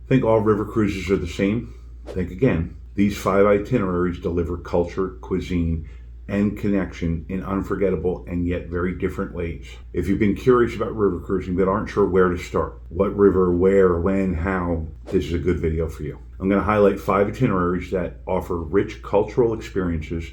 Think all river cruises are the same? Think again. These 5 itineraries deliver culture, cuisine, and connection in unforgettable and yet very different ways. If you've been curious about river cruising but aren't sure where to start, what river, where, when, how, this is a good video for you. I'm going to highlight 5 itineraries that offer rich cultural experiences,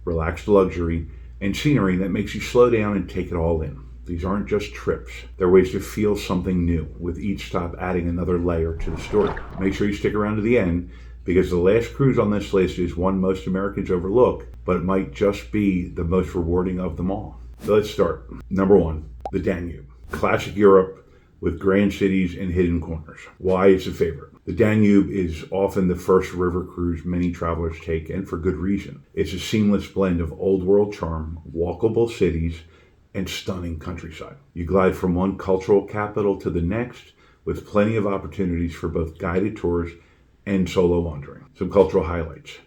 relaxed luxury, and scenery that makes you slow down and take it all in. These aren't just trips. They're ways to feel something new, with each stop adding another layer to the story. Make sure you stick around to the end, because the last cruise on this list is one most Americans overlook, but it might just be the most rewarding of them all. So let's start. Number 1, the Danube. Classic Europe with grand cities and hidden corners. Why it's a favorite. The Danube is often the first river cruise many travelers take, and for good reason. It's a seamless blend of old world charm, walkable cities, and stunning countryside. You glide from one cultural capital to the next with plenty of opportunities for both guided tours and solo wandering. Some cultural highlights.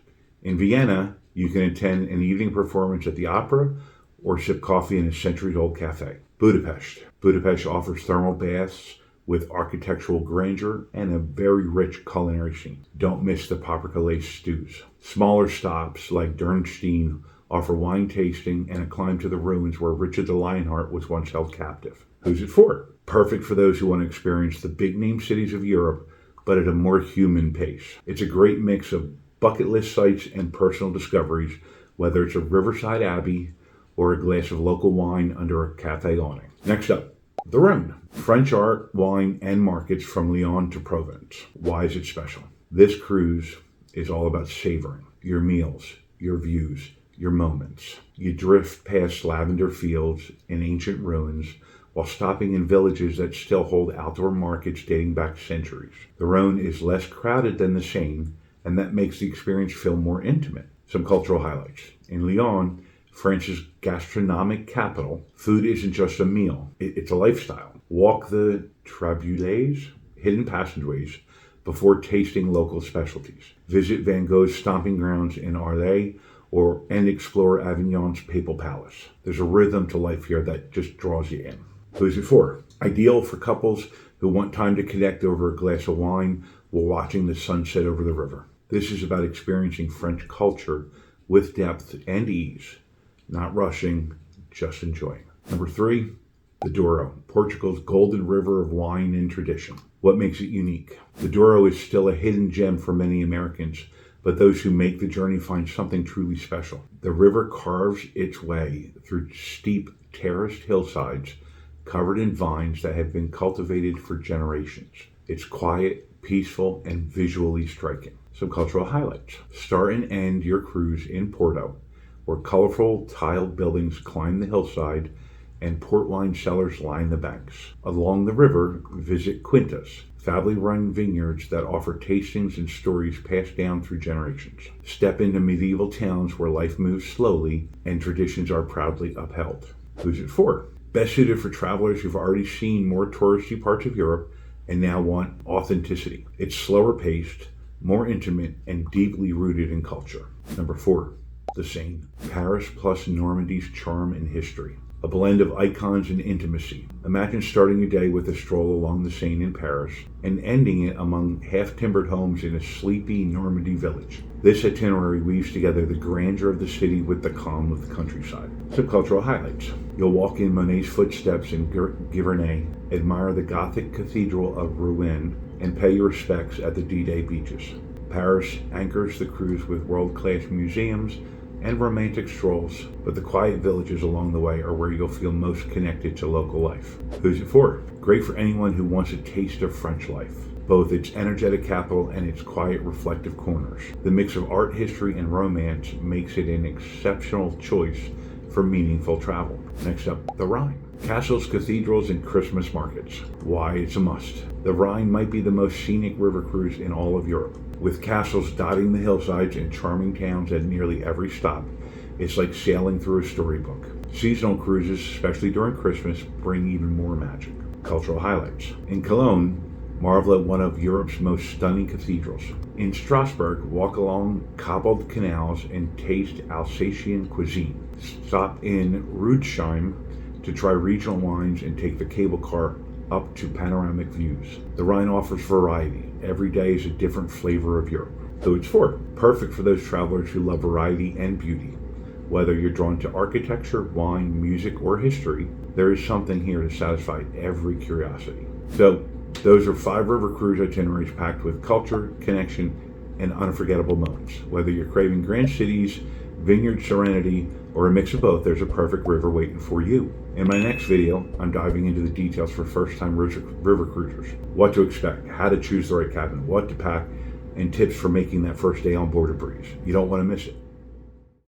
In Vienna, you can attend an evening performance at the opera or sip coffee in a centuries-old cafe. Budapest offers thermal baths with architectural grandeur and a very rich culinary scene. Don't miss the paprika-laced stews. Smaller stops like Dürnstein offer wine tasting and a climb to the ruins where Richard the Lionheart was once held captive. Who's it for? Perfect for those who want to experience the big-name cities of Europe, but at a more human pace. It's a great mix of bucket list sites and personal discoveries, whether it's a riverside abbey or a glass of local wine under a cafe awning. Next up, the Rhine. French art, wine, and markets from Lyon to Provence. Why is it special? This cruise is all about savoring your meals, your views, your moments. You drift past lavender fields and ancient ruins while stopping in villages that still hold outdoor markets dating back centuries. The Rhone is less crowded than the Seine, and that makes the experience feel more intimate. Some cultural highlights. In Lyon, France's gastronomic capital, food isn't just a meal, it's a lifestyle. Walk the Trabules, hidden passageways, before tasting local specialties. Visit Van Gogh's stomping grounds in Arles, and explore Avignon's Papal Palace. There's a rhythm to life here that just draws you in. Who's it for? Ideal for couples who want time to connect over a glass of wine while watching the sunset over the river. This is about experiencing French culture with depth and ease, not rushing, just enjoying. Number 3, the Douro, Portugal's golden river of wine and tradition. What makes it unique? The Douro is still a hidden gem for many Americans, but those who make the journey find something truly special. The river carves its way through steep terraced hillsides covered in vines that have been cultivated for generations. It's quiet, peaceful, and visually striking. Some cultural highlights. Start and end your cruise in Porto, where colorful tiled buildings climb the hillside and port wine cellars line the banks. Along the river, visit quintas, family-run vineyards that offer tastings and stories passed down through generations. Step into medieval towns where life moves slowly and traditions are proudly upheld. Who's it for? Best suited for travelers who've already seen more touristy parts of Europe and now want authenticity. It's slower paced, more intimate, and deeply rooted in culture. Number 4, the Seine. Paris plus Normandy's charm and history. A blend of icons and intimacy. Imagine starting your day with a stroll along the Seine in Paris and ending it among half-timbered homes in a sleepy Normandy village. This itinerary weaves together the grandeur of the city with the calm of the countryside. Some cultural highlights. You'll walk in Monet's footsteps in Giverny, admire the Gothic Cathedral of Rouen, and pay your respects at the D-Day beaches. Paris anchors the cruise with world-class museums and romantic strolls, but the quiet villages along the way are where you'll feel most connected to local life. Who's it for? Great for anyone who wants a taste of French life, both its energetic capital and its quiet, reflective corners. The mix of art, history, and romance makes it an exceptional choice for meaningful travel. Next up, the Rhine. Castles, cathedrals, and Christmas markets. Why it's a must. The Rhine might be the most scenic river cruise in all of Europe. With castles dotting the hillsides and charming towns at nearly every stop, it's like sailing through a storybook. Seasonal cruises, especially during Christmas, bring even more magic. Cultural highlights. In Cologne, marvel at one of Europe's most stunning cathedrals. In Strasbourg, walk along cobbled canals and taste Alsatian cuisine. Stop in Rudesheim to try regional wines and take the cable car up to panoramic views. The Rhine offers variety. Every day is a different flavor of Europe. So it's perfect for those travelers who love variety and beauty. Whether you're drawn to architecture, wine, music, or history, there is something here to satisfy every curiosity. So those are 5 river cruise itineraries packed with culture, connection, and unforgettable moments. Whether you're craving grand cities, vineyard serenity, or a mix of both, there's a perfect river waiting for you. In my next video, I'm diving into the details for first-time river cruisers. What to expect, how to choose the right cabin, what to pack, and tips for making that first day on board a breeze. You don't want to miss it.